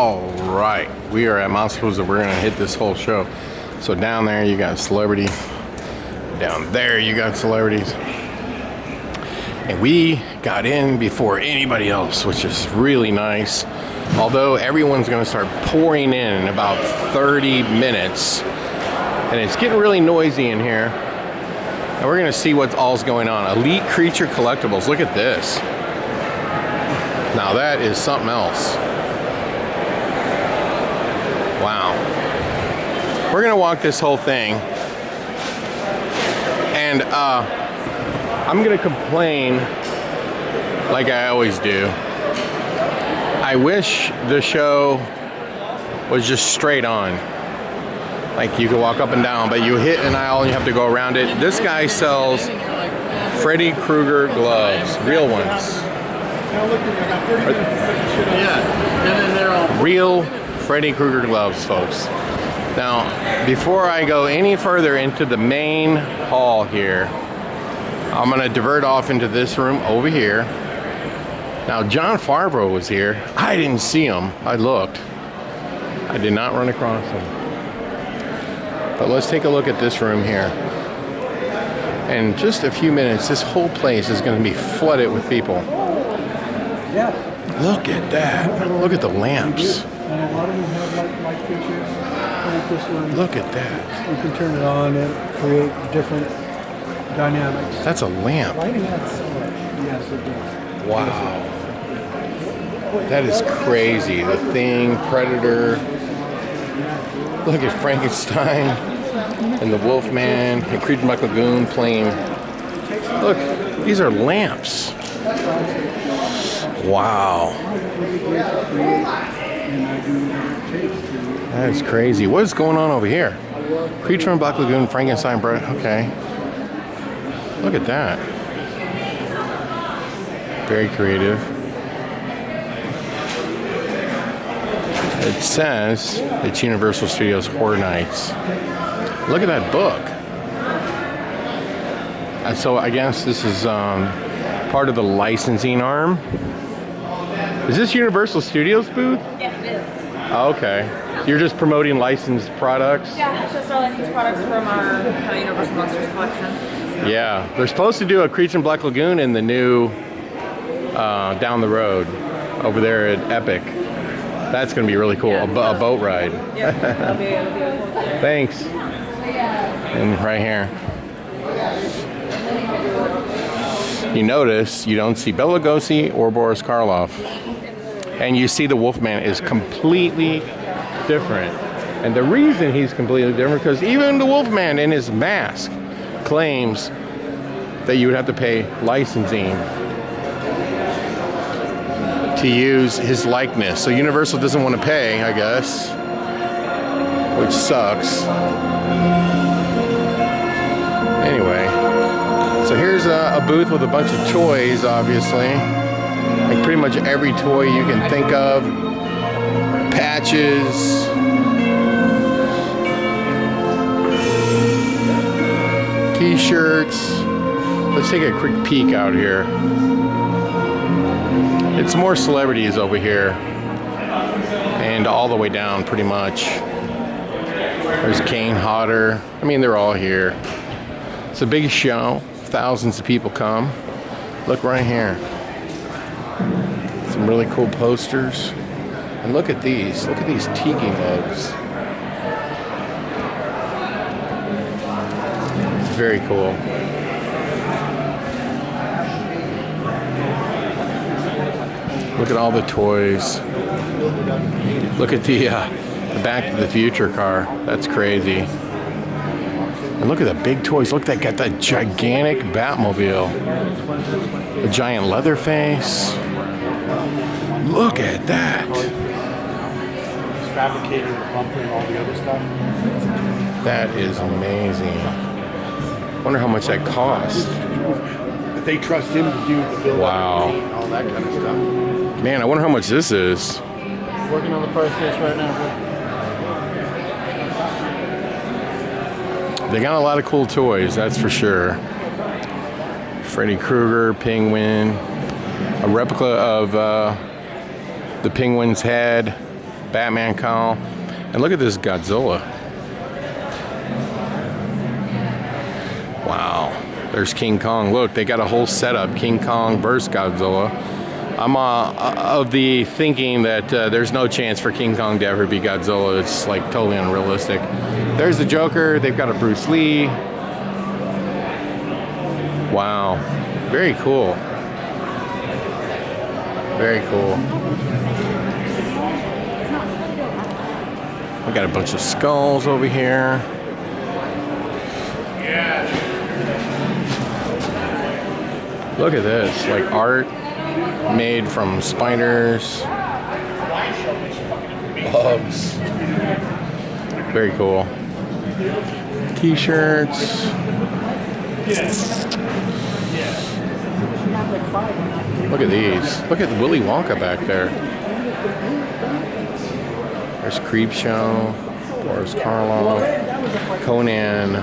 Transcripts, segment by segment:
All right, we are at Monsterpalooza. We're gonna hit this whole show. So down there you got celebrity. Down there you got celebrities. And we got in before anybody else, which is really nice. Although everyone's gonna start pouring in about 30 minutes. And it's getting really noisy in here. And we're gonna see what all's going on. Elite Creature Collectibles, look at this. Now that is something else. Wow. We're gonna walk this whole thing. And I'm gonna complain like I always do. I wish the show was just straight on. Like you could walk up and down, but you hit an aisle and you have to go around it. This guy sells Freddy Krueger gloves, real ones. Real Freddy Krueger gloves, folks. Now, before I go any further into the main hall here, I'm gonna divert off into this room over here. Now, Jon Favreau was here. I didn't see him. I looked. I did not run across him. But let's take a look at this room here. In just a few minutes, this whole place is going to be flooded with people. Look at that. Look at the lamps. Look at that. You can turn it on and create different dynamics. That's a lamp. Yes, it does. Wow. That is crazy. The Thing, Predator. Look at Frankenstein and the Wolfman and Creature from Black Lagoon playing. Look, these are lamps. Wow. That is crazy. What is going on over here? Creature from Black Lagoon, Frankenstein, okay. Look at that. Very creative. It says it's Universal Studios Horror Nights. Look at that book. And so I guess this is part of the licensing arm. Is this Universal Studios booth? Yes, it is. Oh, okay. You're just promoting licensed products? Yeah, it's just our licensed products from our kind of Universal Monsters collection. Yeah, they're supposed to do a Creature from Black Lagoon in the new down the road over there at Epic. That's going to be really cool, yeah, a boat ride. Yeah, that'll be cool. Thanks. And right here. You notice you don't see Bela Lugosi or Boris Karloff. And you see the Wolfman is completely different. And the reason he's completely different, because even the Wolfman in his mask claims that you would have to pay licensing to use his likeness. So Universal doesn't want to pay, I guess, which sucks. Anyway, so here's a booth with a bunch of toys, obviously. Like pretty much every toy you can think of. Patches. T-shirts. Let's take a quick peek out here. It's more celebrities over here. And all the way down, pretty much. There's Kane Hodder. I mean, they're all here. It's a big show. Thousands of people come. Look right here. Some really cool posters. And look at these. Look at these tiki mugs. It's very cool. Look at all the toys. Look at the Back to the Future car. That's crazy. And look at the big toys. Look, they got that gigantic Batmobile. The giant Leatherface. Look at that. Fabricating the bumper and all the other stuff. That is amazing. Wonder how much that cost. They trust him to do the build. Wow. And all that kind of stuff. Man, I wonder how much this is. Working on the price list right now. They got a lot of cool toys, that's for sure. Freddy Krueger, Penguin, a replica of the Penguin's head, Batman cowl. And look at this Godzilla. Wow. There's King Kong. Look, they got a whole setup. King Kong versus Godzilla. I'm of the thinking that there's no chance for King Kong to ever be Godzilla. It's like totally unrealistic. There's the Joker. They've got a Bruce Lee. Wow. Very cool. Very cool. We got a bunch of skulls over here. Look at this, like art made from spiders, bugs. Very cool. T-shirts. Look at these. Look at Willy Wonka back there. There's Creepshow, Boris Karloff, Conan.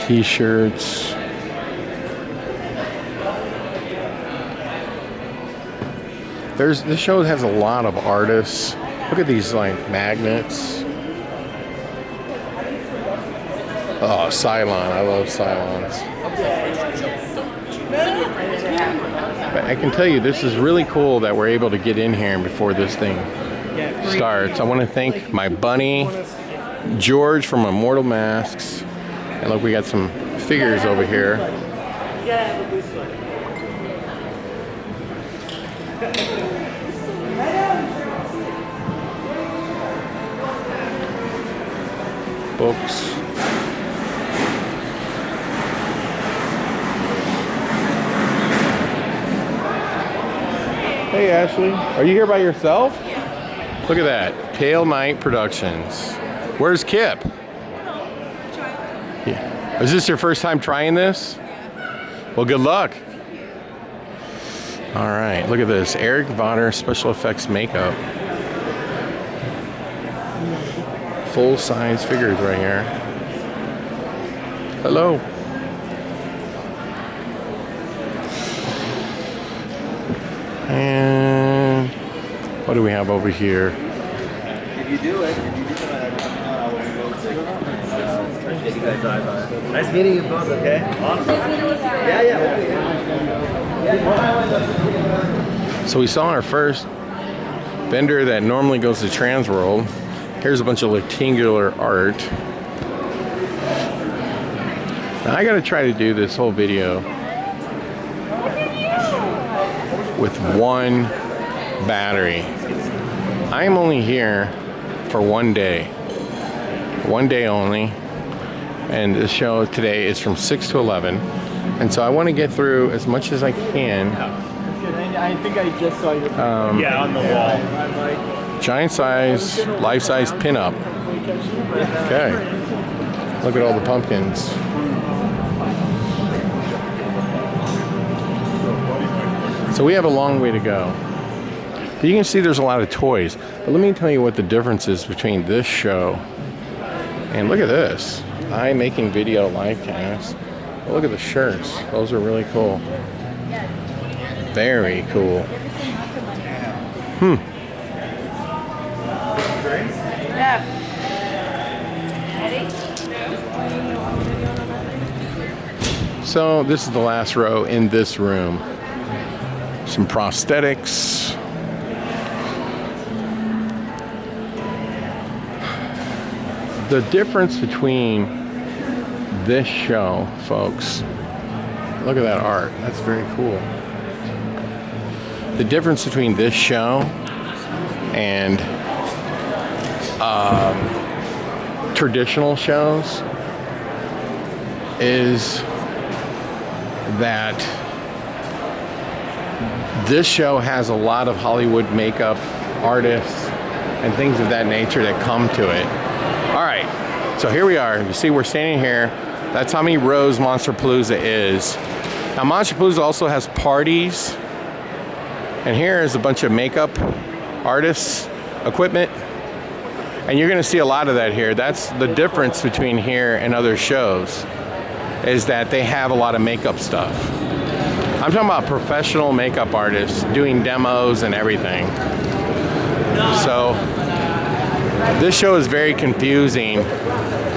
T-shirts. This show has a lot of artists. Look at these like magnets. Oh, Cylon. I love Cylons. But I can tell you, this is really cool that we're able to get in here before this thing starts. I want to thank my bunny, George from Immortal Masks. And look, we got some figures over here. Books. Hey Ashley, are you here by yourself? Look at that, Pale Knight Productions. Where's Kip? Yeah. Is this your first time trying this? Well, good luck. All right, look at this, Eric Vonner special effects makeup. Full-size figures right here. Hello. And what do we have over here? If you do it, nice meeting you both, okay? Awesome. Yeah. So we saw our first vendor that normally goes to Transworld. Here's a bunch of rectangular art. Now I gotta try to do this whole video with one battery. I am only here for one day only, and the show today is from 6 to 11, and so I want to get through as much as I can. I think I just saw your On the wall. Giant size, life size pinup. Okay, look at all the pumpkins. So we have a long way to go. But you can see there's a lot of toys. But let me tell you what the difference is between this show and look at this. I'm making video live cast. But look at the shirts. Those are really cool. Very cool. So this is the last row in this room. Some prosthetics. The difference between this show, folks, look at that art. That's very cool. The difference between this show and traditional shows is that this show has a lot of Hollywood makeup artists and things of that nature that come to it. All right, so here we are. You see, we're standing here. That's how many rows Monsterpalooza is. Now, Monsterpalooza also has parties. And here is a bunch of makeup artists, equipment. And you're gonna see a lot of that here. That's the difference between here and other shows, is that they have a lot of makeup stuff. I'm talking about professional makeup artists doing demos and everything. So this show is very confusing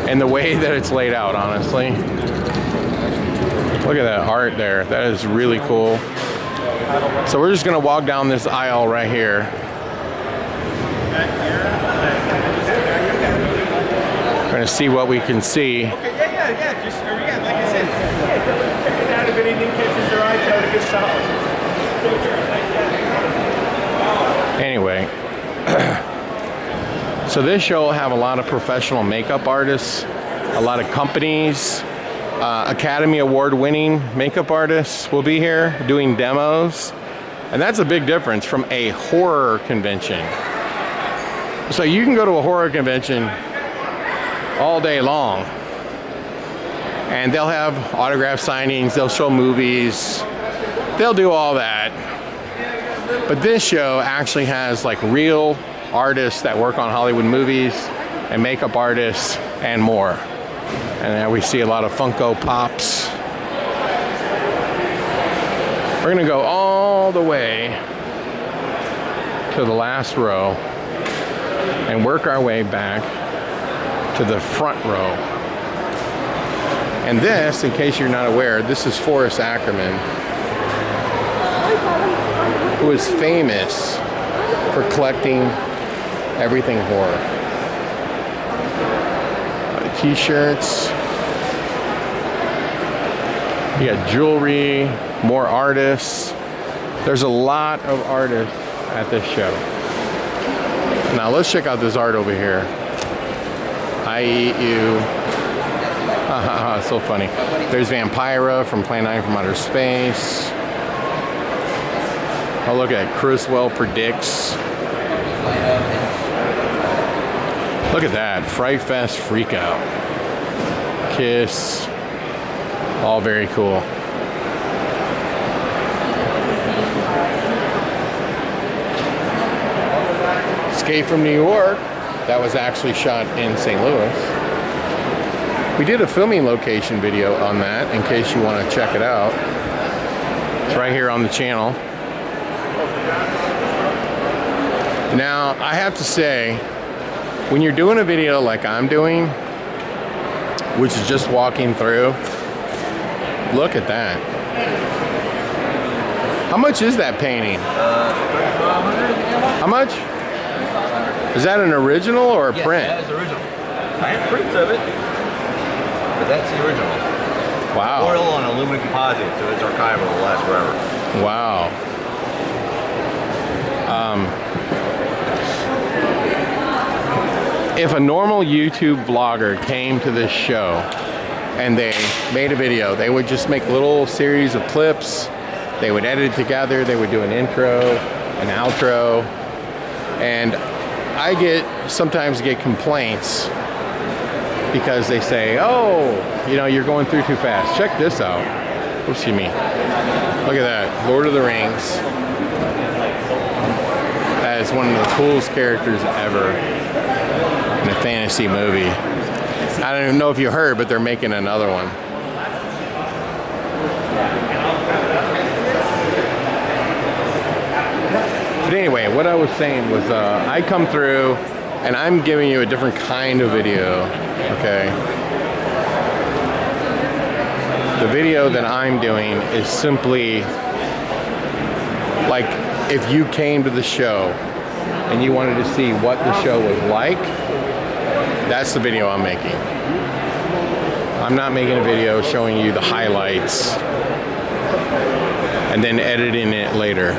in the way that it's laid out, honestly. Look at that art there. That is really cool. So we're just gonna walk down this aisle right here. We're gonna see what we can see. Okay, yeah. Just, like I said, check it out if anything catches your eye, tell it a good solid. Anyway, so this show will have a lot of professional makeup artists, a lot of companies, Academy Award winning makeup artists will be here doing demos. And that's a big difference from a horror convention. So you can go to a horror convention all day long and they'll have autograph signings, they'll show movies, they'll do all that. But this show actually has like real artists that work on Hollywood movies and makeup artists and more. And then we see a lot of Funko Pops. We're gonna go all the way to the last row and work our way back to the front row. And this, in case you're not aware, this is Forrest Ackerman, who is famous for collecting everything horror. T-shirts, you got jewelry, more artists. There's a lot of artists at this show. Now let's check out this art over here. I eat you. So funny. There's Vampira from Plan 9 from Outer Space. Oh, look at Criswell Predicts. Look at that. Fright Fest Freakout. Kiss. All very cool. Escape from New York. That was actually shot in St. Louis. We did a filming location video on that in case you want to check it out. It's right here on the channel. Now, I have to say, when you're doing a video like I'm doing, which is just walking through, look at that. How much is that painting? How much? Is that an original or a print? Yeah, it's original. I have prints of it, but that's the original. Wow. Oil on aluminum composite, so it's archival, it'll last forever. Wow. If a normal YouTube vlogger came to this show and they made a video, they would just make little series of clips, they would edit it together, they would do an intro, an outro, and I sometimes get complaints because they say, oh, you know, you're going through too fast. Check this out. What do you mean? Look at that, Lord of the Rings. That is one of the coolest characters ever in a fantasy movie. I don't even know if you heard, but they're making another one. But anyway, what I was saying was I come through and I'm giving you a different kind of video, okay? The video that I'm doing is simply like if you came to the show and you wanted to see what the show was like, that's the video I'm making. I'm not making a video showing you the highlights and then editing it later.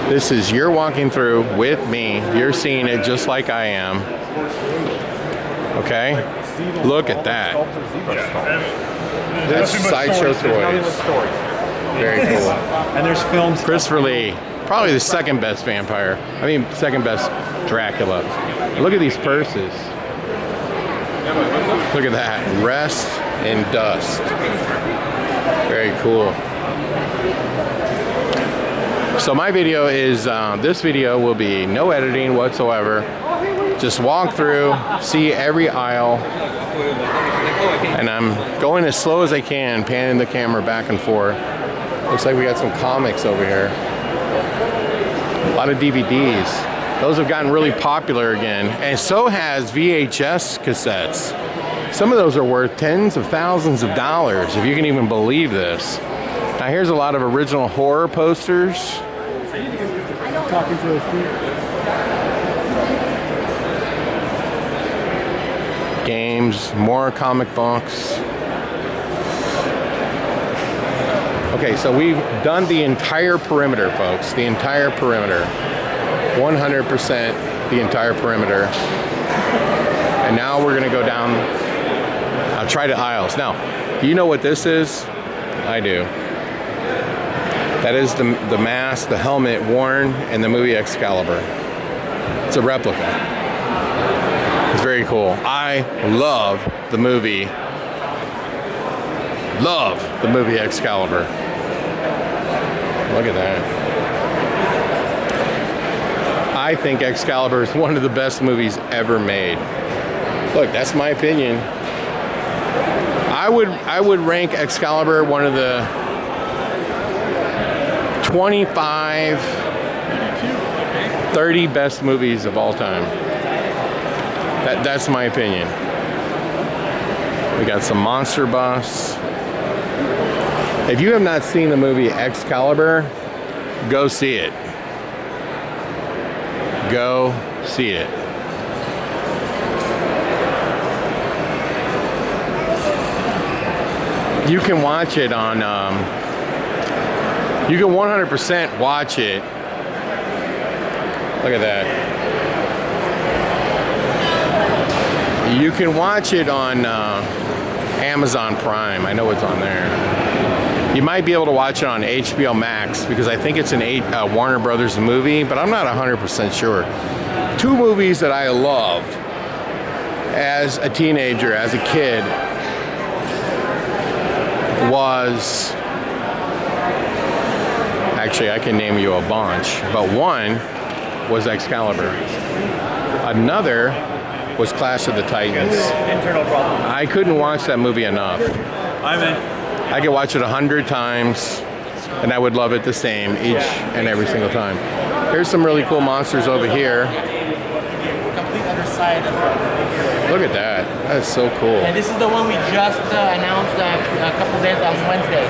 This is you're walking through with me. You're seeing it just like I am. Okay? Look at that. That's Sideshow Toys. Very cool. And there's films. Christopher Lee, probably the second best vampire. I mean, second best Dracula. Look at these purses. Look at that. Rest in Dust. Very cool. So my video is, this video will be no editing whatsoever. Just walk through, see every aisle, and I'm going as slow as I can, panning the camera back and forth. Looks like we got some comics over here. A lot of DVDs. Those have gotten really popular again, and so has VHS cassettes. Some of those are worth tens of thousands of dollars, if you can even believe this. Now here's a lot of original horror posters. Talking to a few. Games, more comic books. Okay, so we've done the entire perimeter, folks. The entire perimeter. 100% the entire perimeter. And now we're gonna go down, I'll try the aisles. Now, do you know what this is? I do. That is the mask, the helmet worn in the movie Excalibur. It's a replica. It's very cool. I love the movie Excalibur. Look at that. I think Excalibur is one of the best movies ever made. Look, that's my opinion. I would rank Excalibur one of the 25, 30 best movies of all time. That's my opinion. We got some monster busts. If you have not seen the movie Excalibur, go see it. Go see it. You can watch it on, you can 100% watch it. Look at that. You can watch it on Amazon Prime. I know it's on there. You might be able to watch it on HBO Max because I think it's an Warner Brothers movie, but I'm not 100% sure. Two movies that I loved as a teenager, as a kid, was, actually I can name you a bunch, but one was Excalibur. Another was Clash of the Titans. Internal problem. I couldn't watch that movie enough. I'm in. I could watch it 100 times and I would love it the same each and every single time. Here's some really cool monsters over here. Complete other side of it. Look at that. That's so cool. And this is the one we just announced a couple days on Wednesday.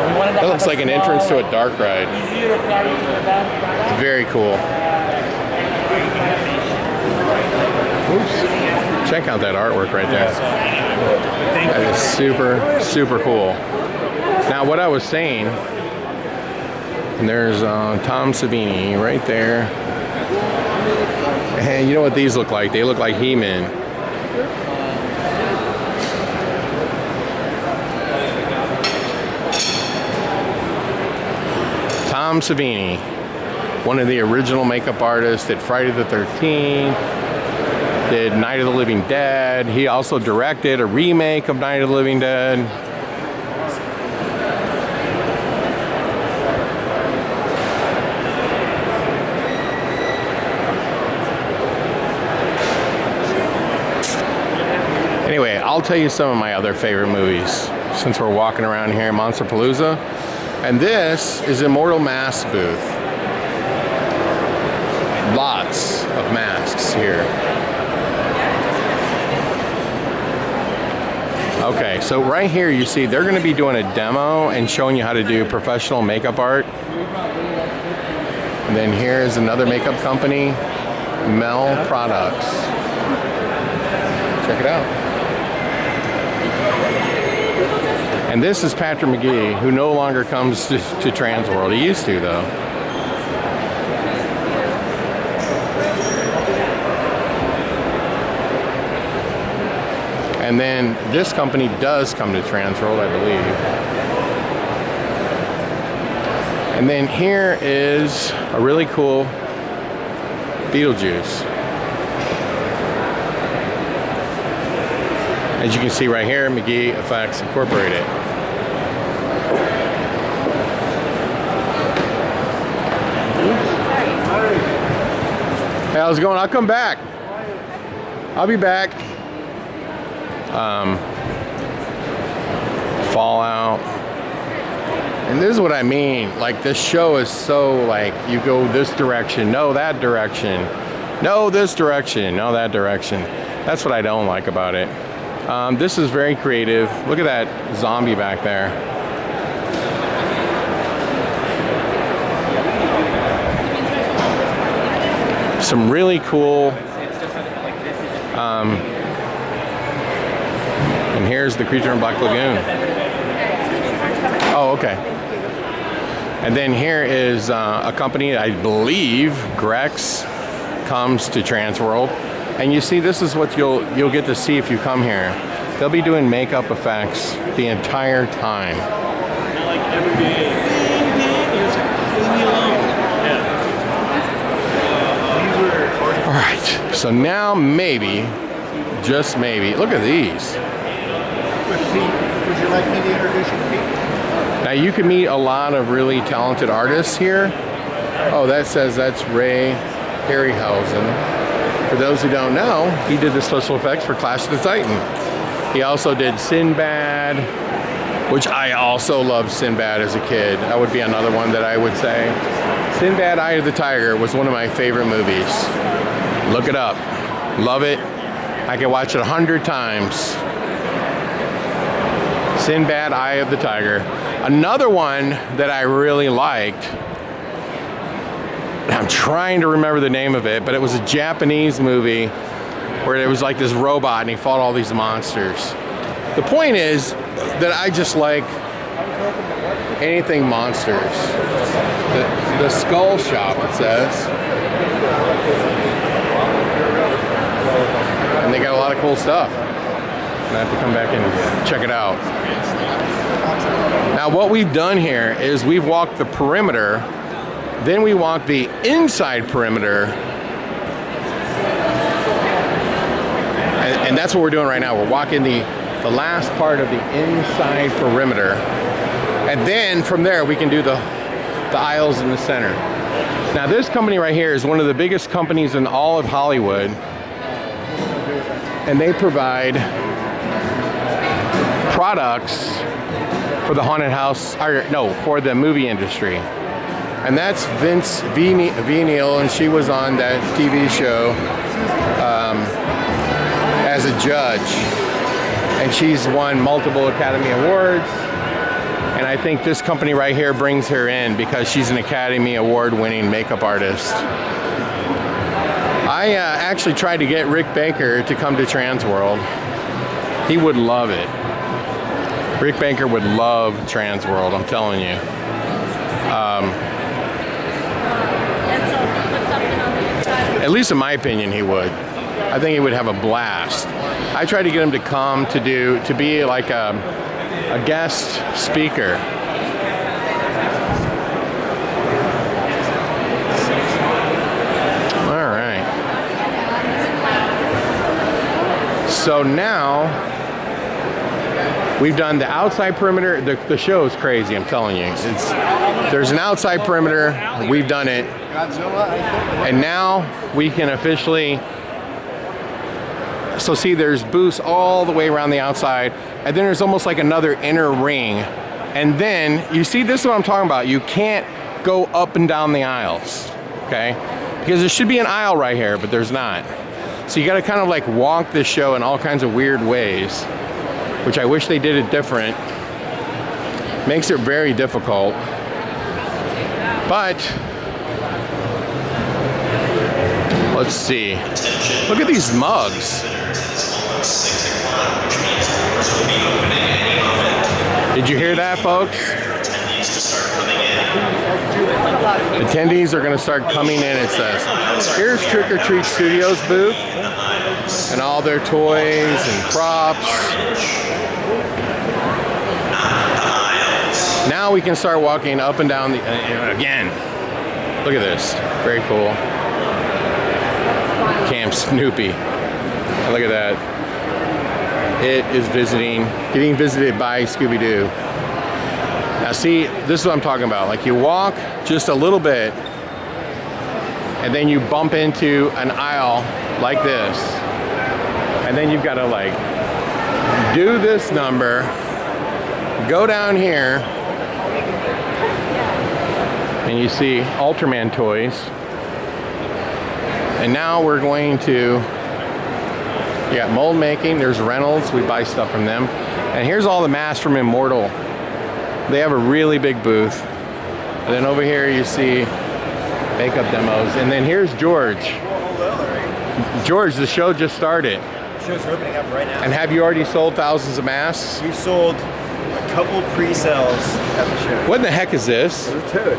We wanted That looks like an entrance to a dark ride. Easier to carry to the back. Very cool. Oops. Check out that artwork right there. That is super, super cool. Now, what I was saying, there's Tom Savini right there. And you know what these look like? They look like He-Man. Tom Savini, one of the original makeup artists, did Friday the 13th. Did Night of the Living Dead. He also directed a remake of Night of the Living Dead. Anyway, I'll tell you some of my other favorite movies since we're walking around here at Monsterpalooza. And this is Immortal Mask booth. Lots of masks here. Okay, so right here you see they're going to be doing a demo and showing you how to do professional makeup art. And then here's another makeup company, Mel Products. Check it out. And this is Patrick McGee, who no longer comes to Transworld. He used to, though. And then this company does come to Transworld, I believe. And then here is a really cool Beetlejuice. As you can see right here, McGee Effects Incorporated. Hey, how's it going? I'll come back. I'll be back. Fallout. And this is what I mean. Like, this show is so, like, you go this direction, no, that direction. No, this direction, no, that direction. That's what I don't like about it. This is very creative. Look at that zombie back there. Some really cool. And here's the creature in Black Lagoon. Oh, okay. And then here is a company, I believe, Grex, comes to Transworld. And you see, this is what you'll get to see if you come here. They'll be doing makeup effects the entire time. Like every day. Leave me alone. All right, so now maybe, just maybe, look at these. Would you like me to introduce you to Pete? Now you can meet a lot of really talented artists here. Oh, that says that's Ray Harryhausen. For those who don't know, he did the special effects for Clash of the Titan. He also did Sinbad, which I also loved Sinbad as a kid. That would be another one that I would say. Sinbad, Eye of the Tiger was one of my favorite movies. Look it up. Love it. I can watch it 100 times. Sinbad, Eye of the Tiger. Another one that I really liked, I'm trying to remember the name of it, but it was a Japanese movie where it was like this robot and he fought all these monsters. The point is that I just like anything monsters. The Skull Shop, it says. And they got a lot of cool stuff. I have to come back and check it out. Now what we've done here is we've walked the perimeter, then we walked the inside perimeter, and that's what we're doing right now. We're walking the last part of the inside perimeter, and then from there we can do the aisles in the center. Now this company right here is one of the biggest companies in all of Hollywood, and they provide products for the haunted house, or no, for the movie industry. And that's Vince Venial, and she was on that TV show as a judge. And she's won multiple Academy Awards. And I think this company right here brings her in because she's an Academy Award winning makeup artist. I actually tried to get Rick Baker to come to Transworld. He would love it. Rick Baker would love Transworld, I'm telling you. At least in my opinion, he would. I think he would have a blast. I tried to get him to come to be like a guest speaker. All right. So now we've done the outside perimeter. The show is crazy, I'm telling you. There's an outside perimeter. We've done it. And now we can officially, so see, there's booths all the way around the outside, and then there's almost like another inner ring. And then, you see, this is what I'm talking about. You can't go up and down the aisles, okay? Because there should be an aisle right here, but there's not. So you gotta kind of like walk this show in all kinds of weird ways, which I wish they did it different. Makes it very difficult. But let's see. Look at these mugs. Did you hear that, folks? Attendees are going to start coming in, it says. Here's Trick or Treat Studios booth and all their toys and props. Now we can start walking up and down the, again. Look at this, very cool. Camp Snoopy. Look at that. It is getting visited by Scooby-Doo. Now see, this is what I'm talking about. Like you walk just a little bit and then you bump into an aisle like this. And then you've got to like do this number, go down here, and you see Ultraman toys. And now we're going to, yeah, mold making. There's Reynolds. We buy stuff from them. And here's all the masks from Immortal. They have a really big booth. And then over here you see makeup demos. And then here's George. George, the show just started. The show's opening up right now. And have you already sold thousands of masks? We've sold a couple pre-sales at the show. What in the heck is this? It's a toad.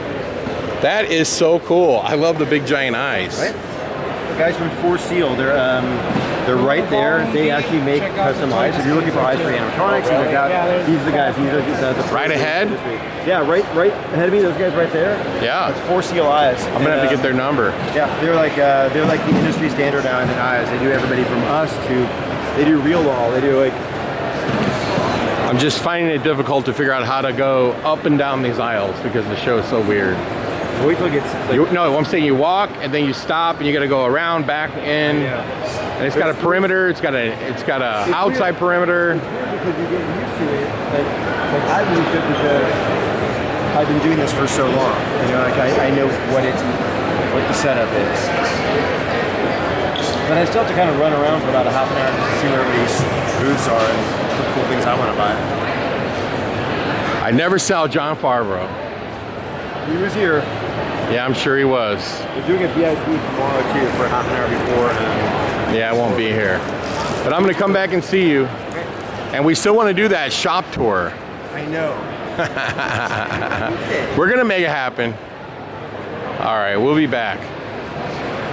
That is so cool. I love the big giant eyes. Right? The guys from Four Seal, they're right there. They actually make custom eyes. If you're looking for eyes for animatronics, these are the guys. These are the Right ahead? Yeah, right ahead of me. Those guys right there. Yeah. That's Four Seal eyes. I'm gonna have to get their number. Yeah, they're like the industry standard now in eyes. They do everybody from us to they do real wall. They do like. I'm just finding it difficult to figure out how to go up and down these aisles because the show is so weird. Wait till it gets. Like, No, I'm saying you walk and then you stop and you got to go around, back in. Yeah. And it's got a perimeter. It's got a outside perimeter. Because you get used to it. Like I've used it because I've been doing this for so long. You know, like I know what the setup is. But I still have to kind of run around for about a half an hour just to see where everybody's booths are and the cool things I want to buy. I never saw John Favreau. He was here. Yeah, I'm sure he was. We're doing a VIP tomorrow too for half an hour before. Yeah, I won't be here. But I'm going to come back and see you. And we still want to do that shop tour. I know. We're going to make it happen. All right, we'll be back.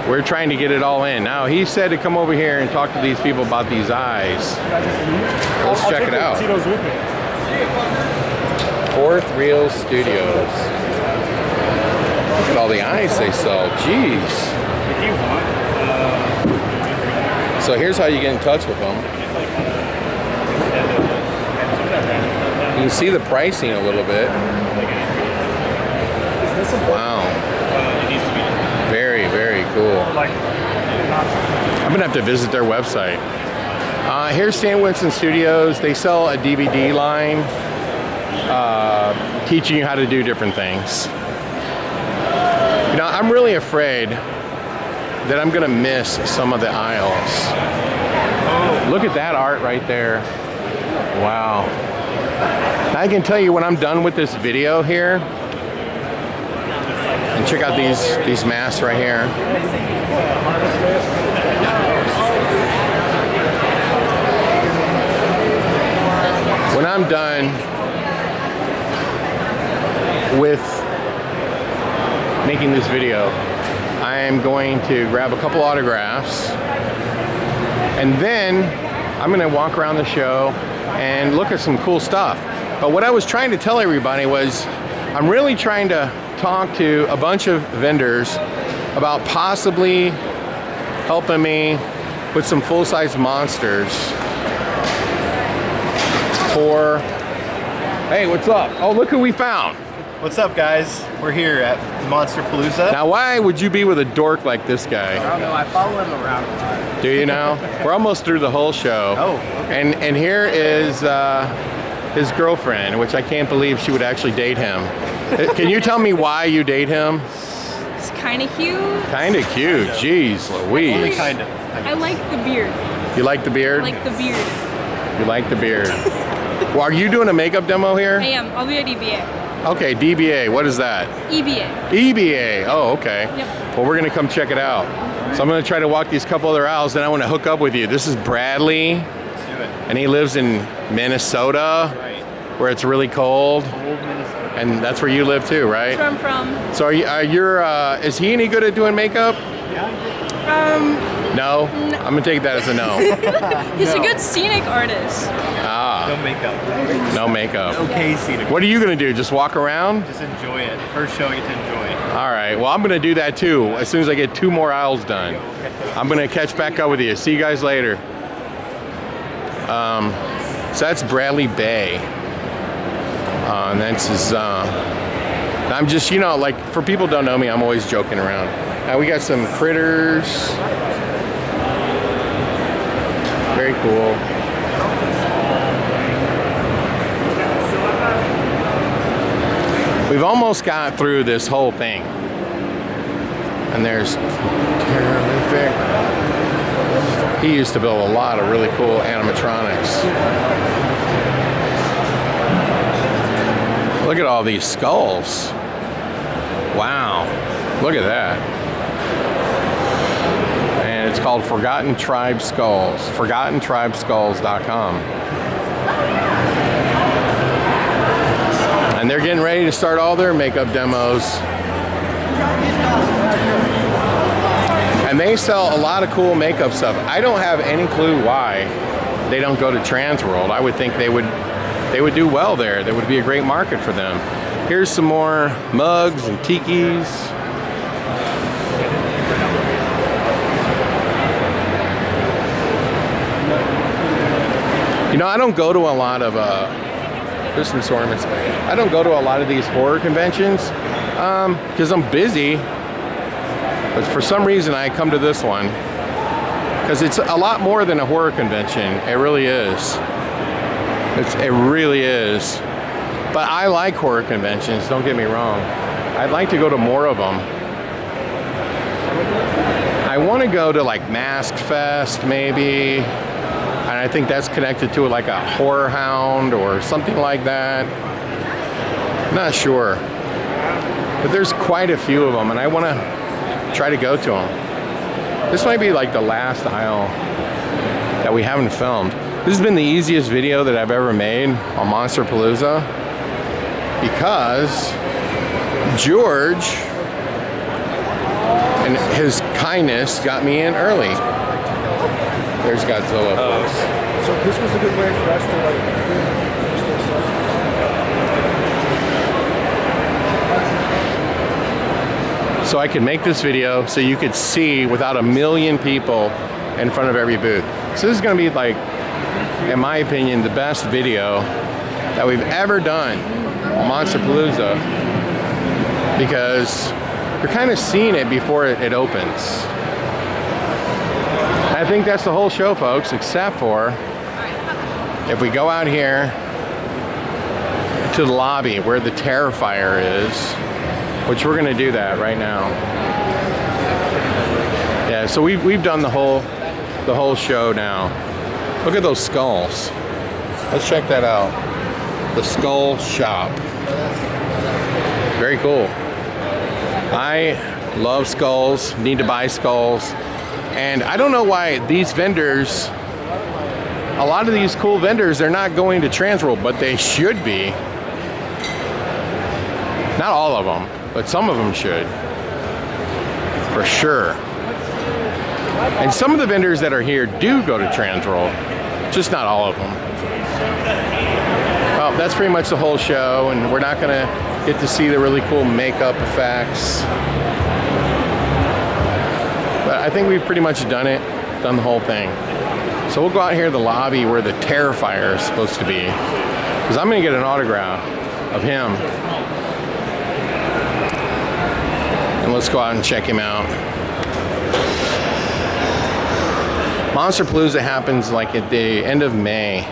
We're trying to get it all in. Now, he said to come over here and talk to these people about these eyes. Let's check it out. Fourth Reel Studios. Look at all the eyes they sell. Jeez. If you want, So here's how you get in touch with them. You can see the pricing a little bit. Wow. Very, very cool. I'm gonna have to visit their website. Here's Stan Winston Studios. They sell a DVD line teaching you how to do different things. You know, I'm really afraid that I'm gonna miss some of the aisles. Look at that art right there. Wow. I can tell you when I'm done with this video here, and check out these masks right here. When I'm done with making this video, I am going to grab a couple autographs and then I'm gonna walk around the show and look at some cool stuff. But what I was trying to tell everybody was I'm really trying to talk to a bunch of vendors about possibly helping me with some full-size monsters for, hey, what's up? Oh, look who we found. What's up, guys? We're here at Monsterpalooza. Now, why would you be with a dork like this guy? I don't know. I follow him around. Do you now? We're almost through the whole show. Oh, okay. And here is his girlfriend, which I can't believe she would actually date him. Can you tell me why you date him? It's kind of cute. Kind of cute. Jeez Louise. Only kind of. I like the beard. You like the beard? I like the beard. You like the beard. Well, are you doing a makeup demo here? I am. I'll be at EBA. Okay, DBA. What is that? EBA. EBA. Oh, okay. Yep. Well, we're going to come check it out. So I'm going to try to walk these couple other aisles, then I want to hook up with you. This is Bradley. Let's do it. And he lives in Minnesota, Right. where it's really cold. Old Minnesota. And that's where you live too, right? That's where I'm from. So is he any good at doing makeup? No? I'm gonna take that as a no. He's a good scenic artist. No makeup. No makeup. Okay, scenic. What are you gonna do? Just walk around? Just enjoy it. First show, I get to enjoy it. All right, well, I'm gonna do that too. As soon as I get 2 more aisles done. I'm gonna catch back up with you. See you guys later. So that's Bradley Bay. And that's his, I'm just, you know, like, for people who don't know me, I'm always joking around. Now we got some critters. very cool. We've almost got through this whole thing. And there's Terrorifer. He used to build a lot of really cool animatronics. Look at all these skulls. Wow. Look at that. And it's called Forgotten Tribe Skulls. ForgottenTribeSkulls.com. And they're getting ready to start all their makeup demos. And they sell a lot of cool makeup stuff. I don't have any clue why they don't go to Transworld. I would think they would do well there. There would be a great market for them. Here's some more mugs and tikis. You know, I don't go to a lot of there's some ornaments. I don't go to a lot of these horror conventions because I'm busy. But for some reason, I come to this one because it's a lot more than a horror convention. It really is. It really is. But I like horror conventions, don't get me wrong. I'd like to go to more of them. I want to go to like Mask Fest maybe. And I think that's connected to like a horror hound or something like that. Not sure. But there's quite a few of them and I want to try to go to them. This might be like the last aisle that we haven't filmed. This has been the easiest video that I've ever made on Monsterpalooza because George and his kindness got me in early. There's Godzilla, folks. So this was a good way for us to like. So I could make this video so you could see without a million people in front of every booth. So this is going to be like, in my opinion, the best video that we've ever done on Monsterpalooza because you're kind of seeing it before it opens. I think that's the whole show, folks, except for if we go out here to the lobby where the Terrorifer is, which we're going to do that right now. Yeah, so we've done the whole show now. Look at those skulls. Let's check that out. The Skull Shop. Very cool. I love skulls, need to buy skulls. And I don't know why these vendors, a lot of these cool vendors, they're not going to Transworld, but they should be. Not all of them, but some of them should. For sure. And some of the vendors that are here do go to Transworld, just not all of them. Well, that's pretty much the whole show, and we're not gonna get to see the really cool makeup effects. But I think we've pretty much done the whole thing. So we'll go out here to the lobby where the Terrorifer is supposed to be, because I'm gonna get an autograph of him. And let's go out and check him out. Monsterpalooza happens like at the end of May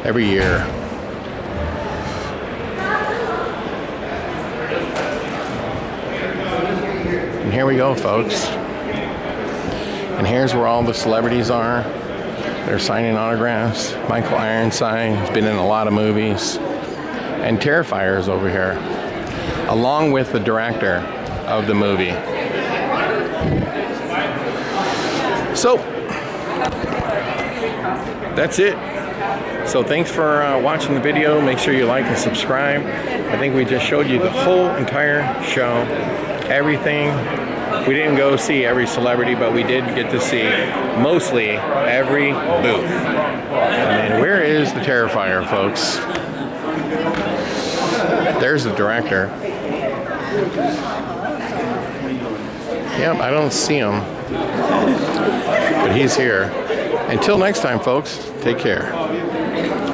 every year. And here we go, folks. And here's where all the celebrities are. They're signing autographs. Michael Ironside's been in a lot of movies. And Terrorifer is over here, along with the director of the movie. So, that's it. So thanks for watching the video. Make sure you like and subscribe. I think we just showed you the whole entire show. Everything. We didn't go see every celebrity, but we did get to see mostly every booth. I mean, where is the Terrorifer, folks? There's the director. Yep, I don't see him. But he's here. Until next time, folks, take care.